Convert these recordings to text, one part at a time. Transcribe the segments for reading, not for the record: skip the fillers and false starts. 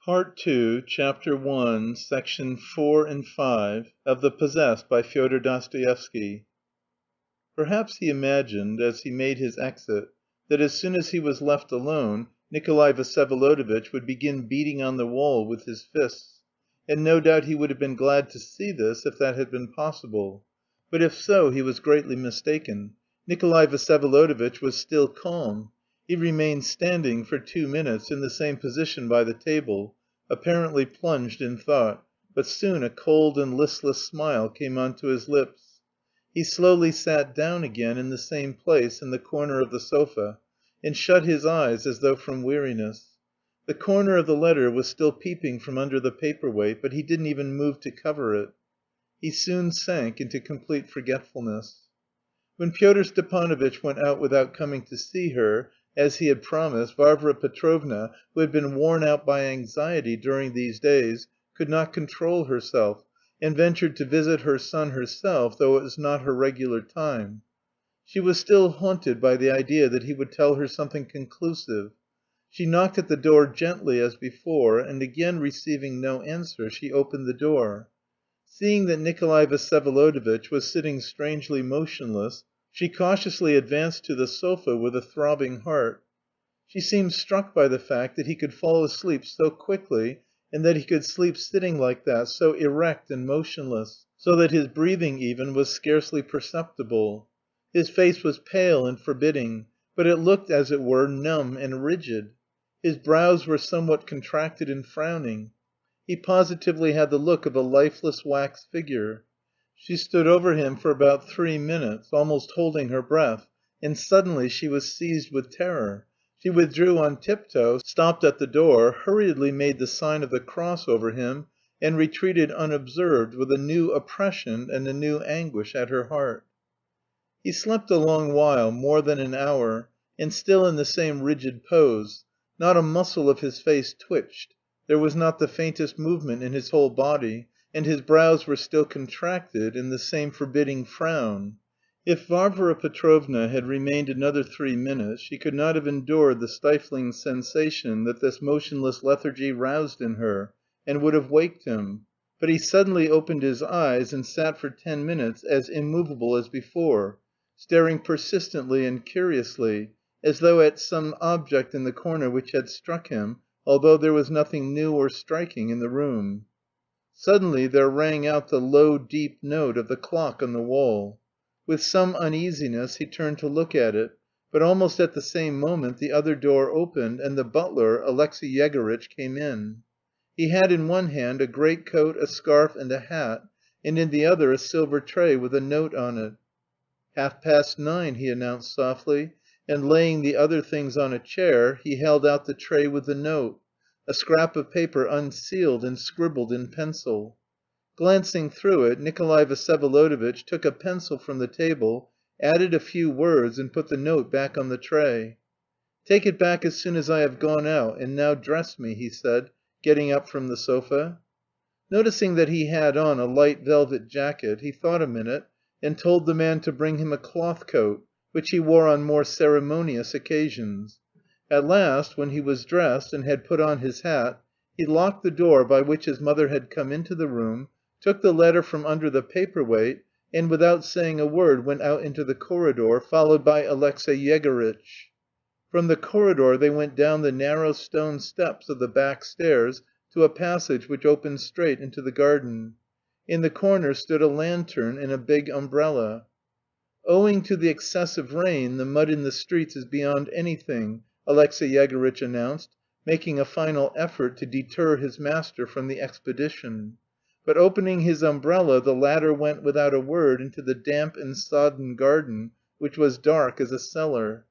Part Two, Chapter 1, Section 4 and 5 of The Possessed by Fyodor Dostoevsky. Perhaps he imagined, as he made his exit, that as soon as he was left alone, Nikolai Vsyevolodovitch would begin beating on the wall with his fists, and no doubt he would have been glad to see this if that had been possible. But if so, he was greatly mistaken. Nikolai Vsyevolodovitch was still calm. He remained standing for 2 minutes in the same position by the table, apparently plunged in thought, but soon a cold and listless smile came onto his lips. He slowly sat down again in the same place in the corner of the sofa, and shut his eyes as though from weariness. The corner of the letter was still peeping from under the paperweight, but he didn't even move to cover it. He soon sank into complete forgetfulness. When Pyotr Stepanovitch went out without coming to see her, as he had promised, Varvara Petrovna, who had been worn out by anxiety during these days, could not control herself, and ventured to visit her son herself, though it was not her regular time. She was still haunted by the idea that he would tell her something conclusive. She knocked at the door gently as before, and again receiving no answer, she opened the door. Seeing that Nikolai Vsyevolodovitch was sitting strangely motionless, she cautiously advanced to the sofa with a throbbing heart. She seemed struck by the fact that he could fall asleep so quickly, and that he could sleep sitting like that, so erect and motionless, so that his breathing even was scarcely perceptible. His face was pale and forbidding, but it looked, as it were, numb and rigid. His brows were somewhat contracted and frowning. He positively had the look of a lifeless wax figure. She stood over him for about 3 minutes, almost holding her breath, and suddenly she was seized with terror. She withdrew on tiptoe, stopped at the door, hurriedly made the sign of the cross over him, and retreated unobserved, with a new oppression and a new anguish at her heart. He slept a long while, more than an hour, and still in the same rigid pose. Not a muscle of his face twitched. There was not the faintest movement in his whole body, and his brows were still contracted in the same forbidding frown. If Varvara Petrovna had remained another 3 minutes, she could not have endured the stifling sensation that this motionless lethargy roused in her, and would have waked him. But he suddenly opened his eyes and sat for 10 minutes as immovable as before, staring persistently and curiously, as though at some object in the corner which had struck him, although there was nothing new or striking in the room. Suddenly there rang out the low, deep note of the clock on the wall. With some uneasiness he turned to look at it, but almost at the same moment the other door opened, and the butler, Alexey Yegorytch, came in. He had in one hand a greatcoat, a scarf, and a hat, and in the other a silver tray with a note on it. 9:30, he announced softly, and laying the other things on a chair, he held out the tray with the note, a scrap of paper unsealed and scribbled in pencil. Glancing through it, Nikolai Vsyevolodovitch took a pencil from the table, added a few words, and put the note back on the tray. "Take it back as soon as I have gone out, and now dress me," he said, getting up from the sofa. Noticing that he had on a light velvet jacket, he thought a minute, and told the man to bring him a cloth coat, which he wore on more ceremonious occasions. At last, when he was dressed and had put on his hat, he locked the door by which his mother had come into the room, took the letter from under the paperweight, and without saying a word went out into the corridor, followed by Alexey Yegorytch. From the corridor they went down the narrow stone steps of the back stairs to a passage which opened straight into the garden. In the corner stood a lantern and a big umbrella. "Owing to the excessive rain, the mud in the streets is beyond anything," Alexey Yegorytch announced, making a final effort to deter his master from the expedition. But opening his umbrella, the latter went without a word into the damp and sodden garden, which was dark as a cellar.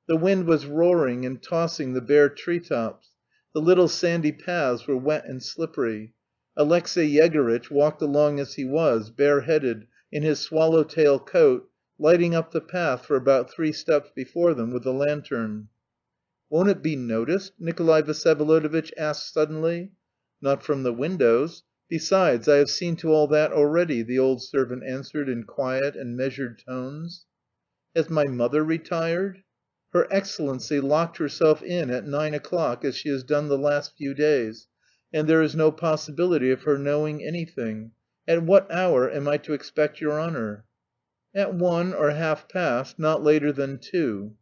The wind was roaring and tossing the bare tree tops. The little sandy paths were wet and slippery. Alexey Yegorytch walked along as he was, bareheaded, in his swallow tail coat, lighting up the path for about 3 steps before them with the lantern. "Won't it be noticed?" Nikolai Vsyevolodovitch asked suddenly. "Not from the windows. Besides, I have seen to all that already," the old servant answered in quiet and measured tones. "Has my mother retired?" "Her Excellency locked herself in at 9 o'clock as she has done the last few days. and there is no possibility of her knowing anything. At what hour am I to expect your honour?" "At 1 or half past, not later than 2."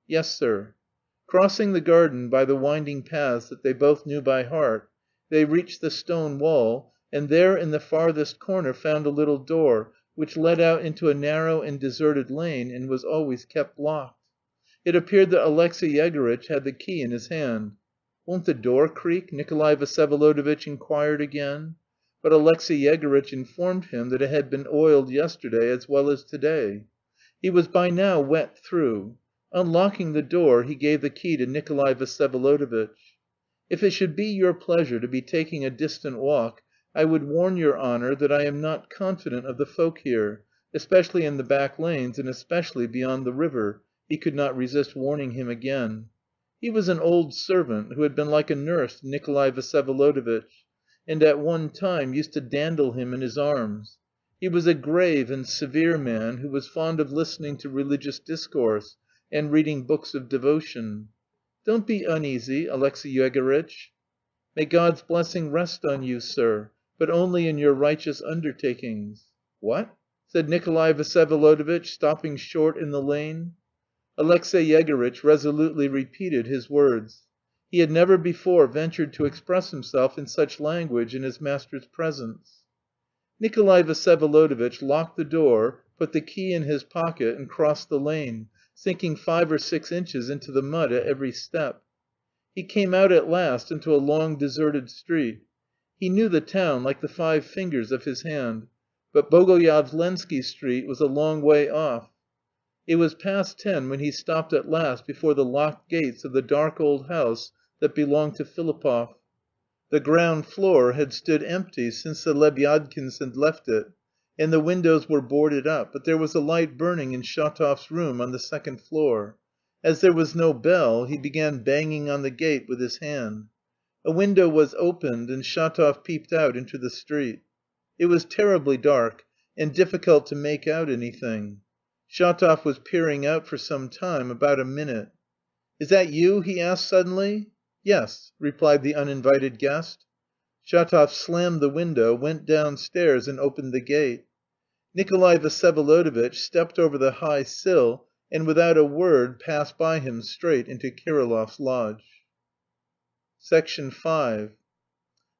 "Yes, sir." Crossing the garden by the winding paths that they both knew by heart, they reached the stone wall, and there in the farthest corner found a little door which led out into a narrow and deserted lane and was always kept locked. It appeared that Alexey Yegorytch had the key in his hand. "Won't the door creak?" Nikolai Vsyevolodovitch inquired again. But Alexey Yegorytch informed him that it had been oiled yesterday as well as to day. He was by now wet through. Unlocking the door, he gave the key to Nikolai Vsyevolodovitch. "If it should be your pleasure to be taking a distant walk, I would warn your honour that I am not confident of the folk here, especially in the back lanes, and especially beyond the river," he could not resist warning him again. He was an old servant who had been like a nurse to Nikolai Vsyevolodovitch, and at one time used to dandle him in his arms. He was a grave and severe man who was fond of listening to religious discourse and reading books of devotion. "Don't be uneasy, Alexey Yegorytch." "May God's blessing rest on you, sir, but only in your righteous undertakings." "What?" said Nikolai Vsyevolodovitch, stopping short in the lane. Alexey Yegorytch resolutely repeated his words. He had never before ventured to express himself in such language in his master's presence. Nikolai Vsyevolodovitch locked the door, put the key in his pocket, and crossed the lane, sinking 5 or 6 inches into the mud at every step. He came out at last into a long deserted street. He knew the town like the 5 fingers of his hand, but Bogoyavlensky Street was a long way off. It was past 10 when he stopped at last before the locked gates of the dark old house that belonged to Filipov. The ground floor had stood empty since the Lebyadkins had left it, and the windows were boarded up, but there was a light burning in Shatov's room on the second floor. As there was no bell, he began banging on the gate with his hand. A window was opened, and Shatov peeped out into the street. It was terribly dark, and difficult to make out anything. Shatov was peering out for some time, about a minute. "Is that you?" he asked suddenly. "Yes," replied the uninvited guest. Shatov slammed the window, went downstairs, and opened the gate. Nikolai Vsyevolodovitch stepped over the high sill, and without a word passed by him straight into Kirillov's lodge. Section 5.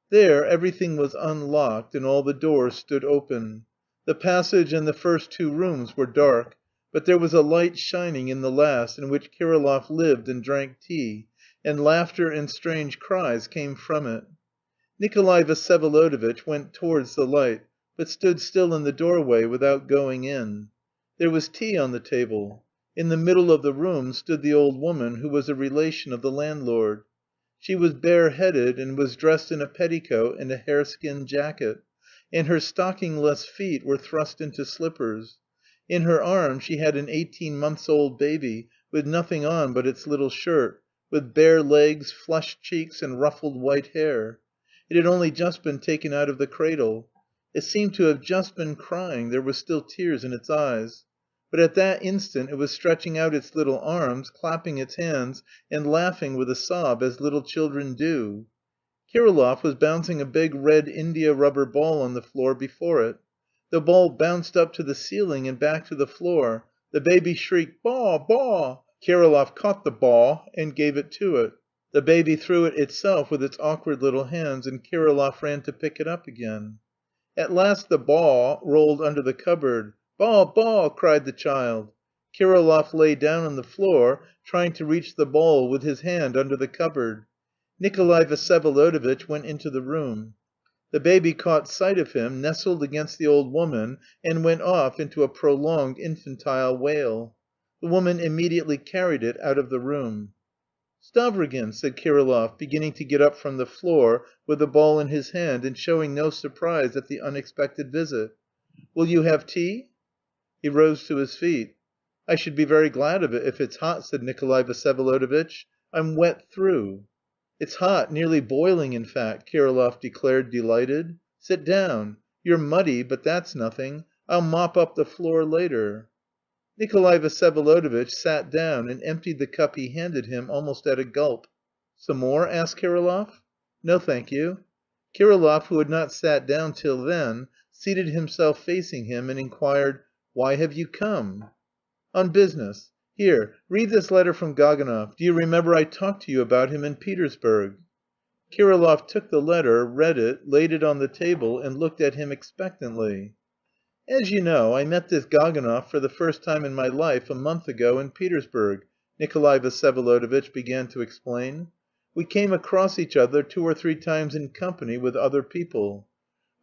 There everything was unlocked and all the doors stood open. The passage and the first 2 rooms were dark, but there was a light shining in the last, in which Kirillov lived and drank tea, and laughter and strange cries came from it. Nikolai Vsyevolodovitch went towards the light, but stood still in the doorway without going in. There was tea on the table. In the middle of the room stood the old woman who was a relation of the landlord. She was bareheaded and was dressed in a petticoat and a hareskin jacket, and her stockingless feet were thrust into slippers. In her arms she had an 18 months old baby, with nothing on but its little shirt, with bare legs, flushed cheeks, and ruffled white hair. It had only just been taken out of the cradle. It seemed to have just been crying, there were still tears in its eyes. But at that instant it was stretching out its little arms, clapping its hands, and laughing with a sob, as little children do. Kirillov was bouncing a big red india rubber ball on the floor before it. The ball bounced up to the ceiling and back to the floor. The baby shrieked, "Baw, baw!" Kirillov caught the "baw" and gave it to it. The baby threw it itself with its awkward little hands, and Kirillov ran to pick it up again. At last the "baw" rolled under the cupboard. "Baw, baw!" cried the child. Kirillov lay down on the floor, trying to reach the ball with his hand under the cupboard. Nikolai Vsyevolodovitch went into the room. The baby caught sight of him, nestled against the old woman, and went off into a prolonged infantile wail. The woman immediately carried it out of the room. "Stavrogin," said Kirillov, beginning to get up from the floor with the ball in his hand and showing no surprise at the unexpected visit. "Will you have tea?" He rose to his feet. "I should be very glad of it if it's hot," said Nikolai Vsyevolodovitch. "I'm wet through." "It's hot, nearly boiling in fact," Kirillov declared, delighted. "Sit down. You're muddy, but that's nothing. I'll mop up the floor later." Nikolai Vsyevolodovitch sat down and emptied the cup he handed him almost at a gulp. "Some more?" asked Kirillov. "No, thank you." Kirillov, who had not sat down till then, seated himself facing him and inquired: "Why have you come?" "On business. Here, read this letter from Gaganov. Do you remember I talked to you about him in Petersburg?" Kirillov took the letter, read it, laid it on the table, and looked at him expectantly. "As you know, I met this Gaganov for the first time in my life a month ago in Petersburg," Nikolai Vsyevolodovitch began to explain. "We came across each other two or three times in company with other people.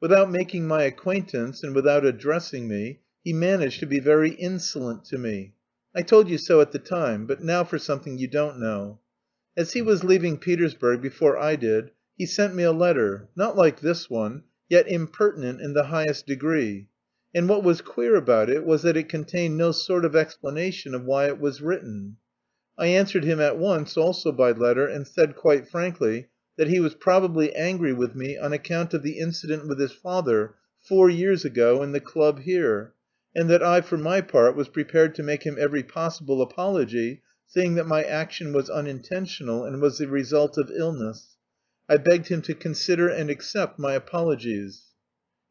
Without making my acquaintance and without addressing me, he managed to be very insolent to me. I told you so at the time, but now for something you don't know. As he was leaving Petersburg before I did, he sent me a letter, not like this one, yet impertinent in the highest degree. And what was queer about it was that it contained no sort of explanation of why it was written. I answered him at once, also by letter, and said quite frankly that he was probably angry with me on account of the incident with his father 4 years ago in the club here, and that I for my part was prepared to make him every possible apology, seeing that my action was unintentional and was the result of illness. I begged him to consider and accept my apologies.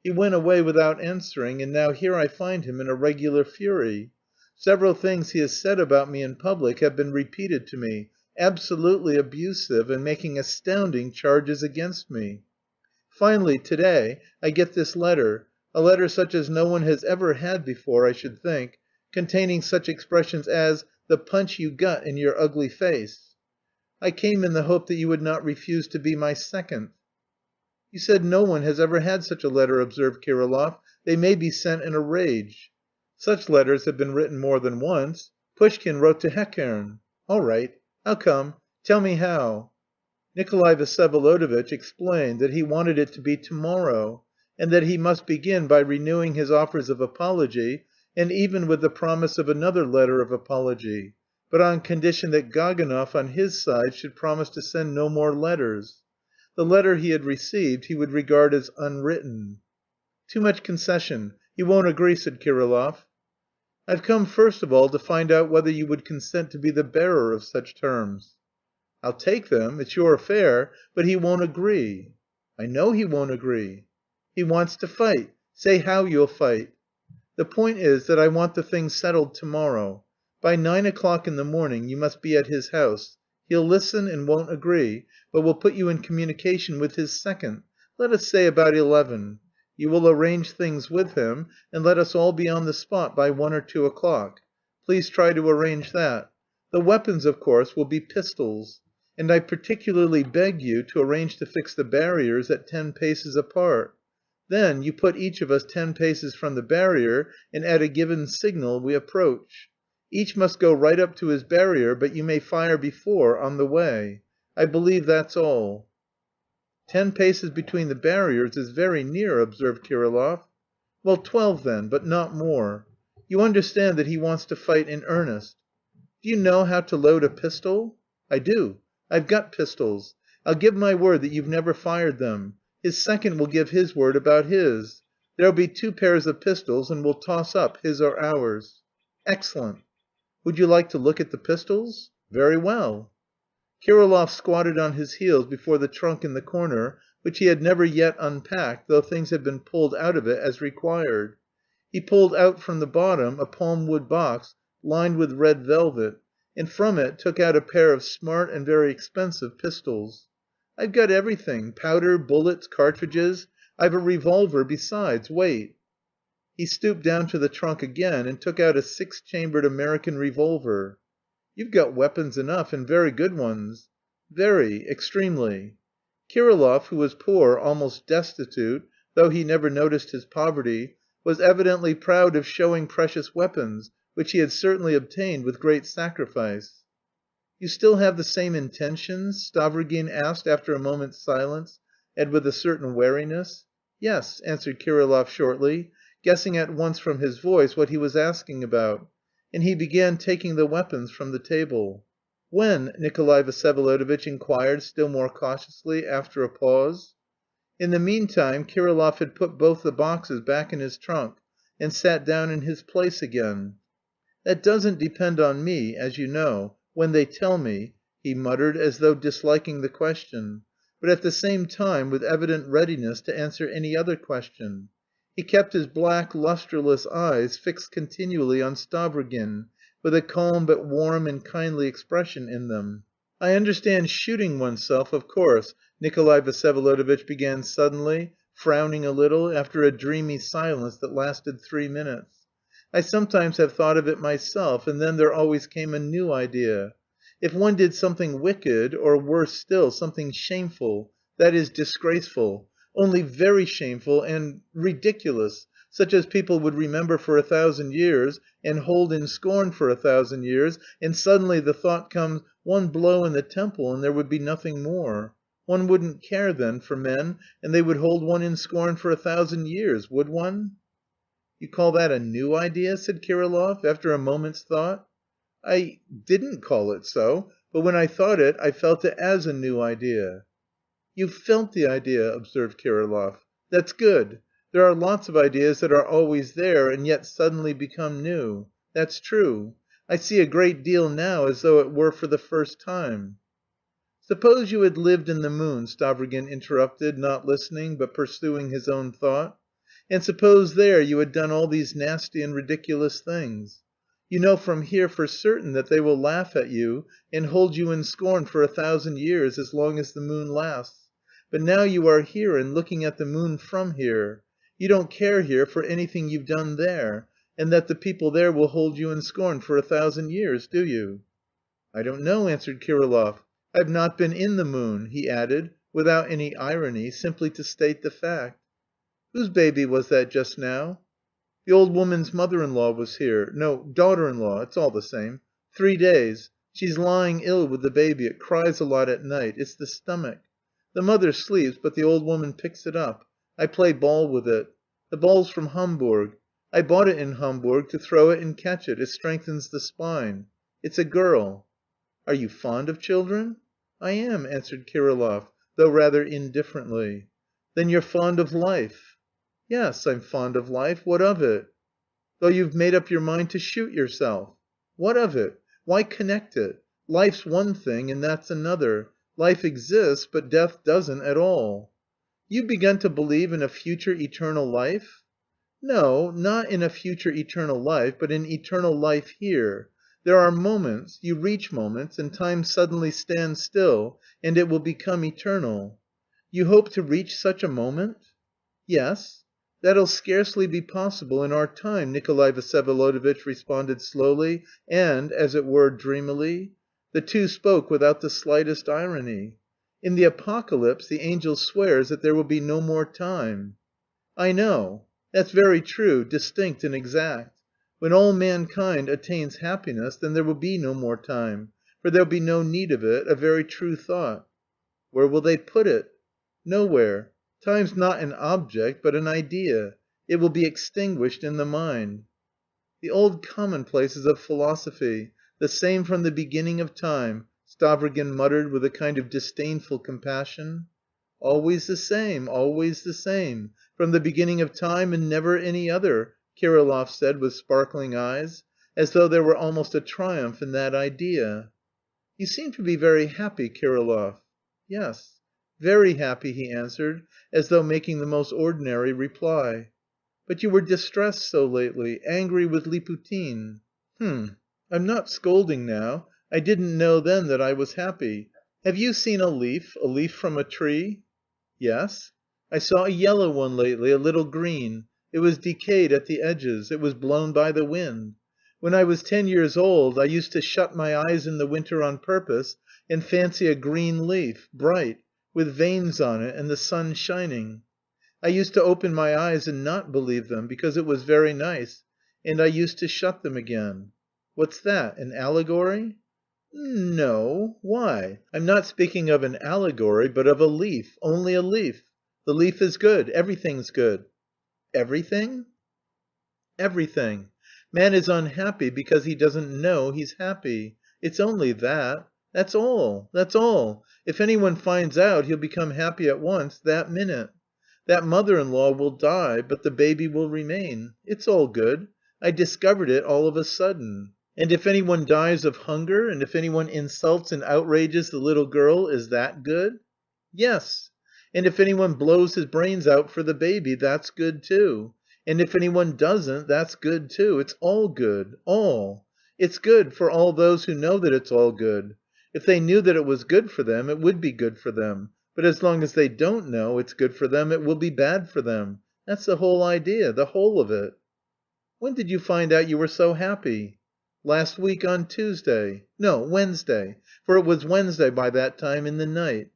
He went away without answering, and now here I find him in a regular fury. Several things he has said about me in public have been repeated to me, absolutely abusive and making astounding charges against me. Finally, to day, I get this letter, a letter such as no one has ever had before, I should think, containing such expressions as 'the punch you got in your ugly face.' I came in the hope that you would not refuse to be my second." "You said no one has ever had such a letter," observed Kirillov. "They may be sent in a rage." "Such letters have been written more than once. Pushkin wrote to Hekern." "All right. How come? Tell me how." Nikolai Vsyevolodovitch explained that he wanted it to be to morrow, and that he must begin by renewing his offers of apology, and even with the promise of another letter of apology, but on condition that Gaganov on his side should promise to send no more letters. The letter he had received he would regard as unwritten. "Too much concession. He won't agree," said Kirillov. "I've come first of all to find out whether you would consent to be the bearer of such terms." "I'll take them. It's your affair. But he won't agree." "I know he won't agree." "He wants to fight. Say how you'll fight." "The point is that I want the thing settled to morrow. By 9 o'clock in the morning you must be at his house. He'll listen and won't agree, but will put you in communication with his second, let us say about 11. You will arrange things with him, and let us all be on the spot by 1 or 2 o'clock. Please try to arrange that. The weapons, of course, will be pistols. And I particularly beg you to arrange to fix the barriers at 10 paces apart. Then you put each of us 10 paces from the barrier, and at a given signal we approach. Each must go right up to his barrier, but you may fire before, on the way. I believe that's all." "10 paces between the barriers is very near," observed Kirillov. "Well, 12 then, but not more. You understand that he wants to fight in earnest." "Do you know how to load a pistol?" "I do. I've got pistols. I'll give my word that you've never fired them. His second will give his word about his. There'll be 2 pairs of pistols, and we'll toss up his or ours." "Excellent." "Would you like to look at the pistols?" "Very well." Kirillov squatted on his heels before the trunk in the corner, which he had never yet unpacked, though things had been pulled out of it as required. He pulled out from the bottom a palm wood box lined with red velvet, and from it took out a pair of smart and very expensive pistols. "I've got everything, powder, bullets, cartridges. I've a revolver besides. Wait." He stooped down to the trunk again and took out a 6-chambered American revolver. "You've got weapons enough, and very good ones." "Very, extremely." Kirillov, who was poor, almost destitute, though he never noticed his poverty, was evidently proud of showing precious weapons, which he had certainly obtained with great sacrifice. "You still have the same intentions?" Stavrogin asked after a moment's silence, and with a certain wariness. "Yes," answered Kirillov shortly, guessing at once from his voice what he was asking about, and he began taking the weapons from the table. "When?" Nikolai Vsyevolodovitch inquired still more cautiously, after a pause. In the meantime Kirillov had put both the boxes back in his trunk, and sat down in his place again. "That doesn't depend on me, as you know, when they tell me," he muttered, as though disliking the question. but at the same time with evident readiness to answer any other question. He kept his black, lustreless eyes fixed continually on Stavrogin, with a calm but warm and kindly expression in them. "I understand shooting oneself, of course," Nikolai Vsyevolodovitch began suddenly, frowning a little, after a dreamy silence that lasted 3 minutes. "I sometimes have thought of it myself, and then there always came a new idea. If one did something wicked, or worse still, something shameful, that is, disgraceful, only very shameful and ridiculous, such as people would remember for 1,000 years, and hold in scorn for 1,000 years, and suddenly the thought comes, 'One blow in the temple and there would be nothing more.' One wouldn't care then for men, and they would hold one in scorn for 1,000 years, would one?" "You call that a new idea?" said Kirillov, after a moment's thought. "I didn't call it so, but when I thought it I felt it as a new idea." "You felt the idea," observed Kirillov. "That's good. There are lots of ideas that are always there and yet suddenly become new. That's true. I see a great deal now as though it were for the first time." "Suppose you had lived in the moon," Stavrogin interrupted, not listening, but pursuing his own thought, "and suppose there you had done all these nasty and ridiculous things. You know from here for certain that they will laugh at you and hold you in scorn for 1,000 years as long as the moon lasts. But now you are here and looking at the moon from here. You don't care here for anything you've done there, and that the people there will hold you in scorn for 1,000 years, do you?" "I don't know," answered Kirillov. "I've not been in the moon," he added, without any irony, simply to state the fact. "Whose baby was that just now?" "The old woman's mother in law was here. No, daughter in law, it's all the same. 3 days. She's lying ill with the baby, it cries a lot at night. It's the stomach. The mother sleeps, but the old woman picks it up. I play ball with it. The ball's from Hamburg. I bought it in Hamburg to throw it and catch it. It strengthens the spine. It's a girl." "Are you fond of children?" "I am," answered Kirillov, though rather indifferently. "Then you're fond of life?" "Yes, I'm fond of life. What of it?" "Though you've made up your mind to shoot yourself." "What of it? Why connect it? Life's one thing and that's another. Life exists, but death doesn't at all." "You've begun to believe in a future eternal life?" "No, not in a future eternal life, but in eternal life here. There are moments, you reach moments, and time suddenly stands still, and it will become eternal." "You hope to reach such a moment?" "Yes." "That'll scarcely be possible in our time," Nikolai Vsyevolodovitch responded slowly and, as it were, dreamily. The two spoke without the slightest irony. "In the Apocalypse the angel swears that there will be no more time." "I know. That's very true, distinct and exact. When all mankind attains happiness, then there will be no more time, for there'll be no need of it, a very true thought." "Where will they put it?" "Nowhere. Time's not an object, but an idea. It will be extinguished in the mind." "The old commonplaces of philosophy, the same from the beginning of time," Stavrogin muttered with a kind of disdainful compassion. "Always the same, always the same, from the beginning of time and never any other," Kirillov said with sparkling eyes, as though there were almost a triumph in that idea. "You seem to be very happy, Kirillov." "Yes, very happy," he answered, as though making the most ordinary reply. "But you were distressed so lately, angry with Liputin." "H'm. I'm not scolding now. I didn't know then that I was happy. Have you seen a leaf from a tree?" "Yes." "I saw a yellow one lately, a little green. It was decayed at the edges. It was blown by the wind. When I was 10 years old I used to shut my eyes in the winter on purpose and fancy a green leaf, bright, with veins on it and the sun shining. I used to open my eyes and not believe them, because it was very nice, and I used to shut them again." "What's that, an allegory?" "No. Why? I'm not speaking of an allegory, but of a leaf, only a leaf. The leaf is good, everything's good." "Everything?" "Everything. Man is unhappy because he doesn't know he's happy. It's only that. That's all, that's all. If anyone finds out, he'll become happy at once, that minute. That mother in law will die, but the baby will remain. It's all good. I discovered it all of a sudden. And if anyone dies of hunger, and if anyone insults and outrages the little girl, is that good?" Yes. And if anyone blows his brains out for the baby, that's good too. And if anyone doesn't, that's good too. It's all good. All. It's good for all those who know that it's all good. If they knew that it was good for them, it would be good for them. But as long as they don't know it's good for them, it will be bad for them. That's the whole idea, the whole of it. When did you find out you were so happy? Last week on Tuesday. No, Wednesday. For it was Wednesday by that time in the night.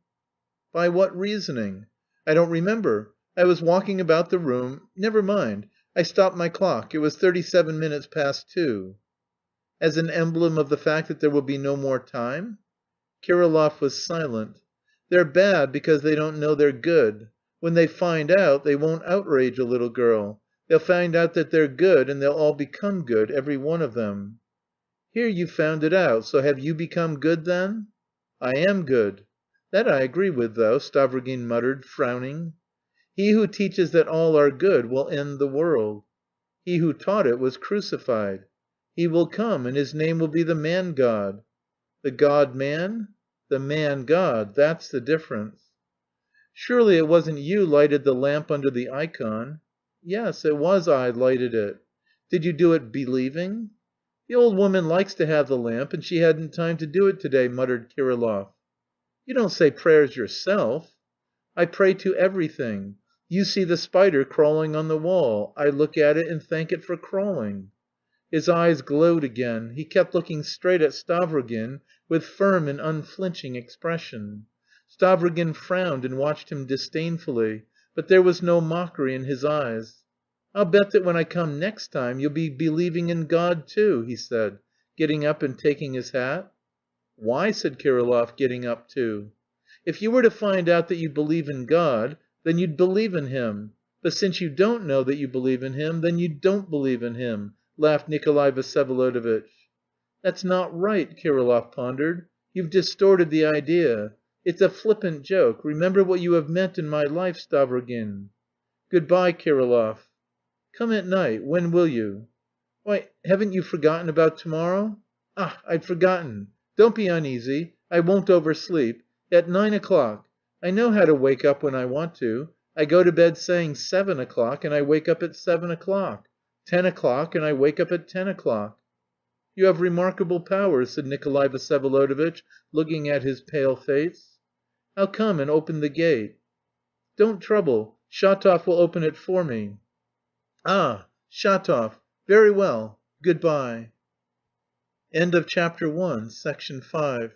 By what reasoning? I don't remember. I was walking about the room. Never mind. I stopped my clock. It was 37 minutes past 2. As an emblem of the fact that there will be no more time? Kirillov was silent. They're bad because they don't know they're good. When they find out, they won't outrage a little girl. They'll find out that they're good, and they'll all become good, every one of them. Here you've found it out, so have you become good then? I am good. That I agree with, though, Stavrogin muttered, frowning. He who teaches that all are good will end the world. He who taught it was crucified. He will come, and his name will be the Man-God. The God-Man? The Man-God. That's the difference. Surely it wasn't you lighted the lamp under the ikon? Yes, it was I lighted it. Did you do it believing? The old woman likes to have the lamp, and she hadn't time to do it today, muttered Kirillov. You don't say prayers yourself? I pray to everything. You see the spider crawling on the wall. I look at it and thank it for crawling. His eyes glowed again. He kept looking straight at Stavrogin with firm and unflinching expression. Stavrogin frowned and watched him disdainfully, but there was no mockery in his eyes. "I'll bet that when I come next time you'll be believing in God too," he said, getting up and taking his hat. "Why?" said Kirillov, getting up too. "If you were to find out that you believe in God, then you'd believe in Him. But since you don't know that you believe in Him, then you don't believe in Him," laughed Nikolai Vsyevolodovitch. "That's not right," Kirillov pondered. "You've distorted the idea. It's a flippant joke. Remember what you have meant in my life, Stavrogin." "Good‐bye, Kirillov." "Come at night. When will you?" "Why, haven't you forgotten about to‐morrow?" "Ah, I'd forgotten. Don't be uneasy. I won't oversleep. At 9 o'clock. I know how to wake up when I want to. I go to bed saying 7 o'clock, and I wake up at 7 o'clock. 10 o'clock, and I wake up at 10 o'clock." "You have remarkable powers," said Nikolai Vsyevolodovitch, looking at his pale face. "I'll come and open the gate." "Don't trouble. Shatov will open it for me." "Ah, Shatov. Very well. Good‐bye." Chapter 2.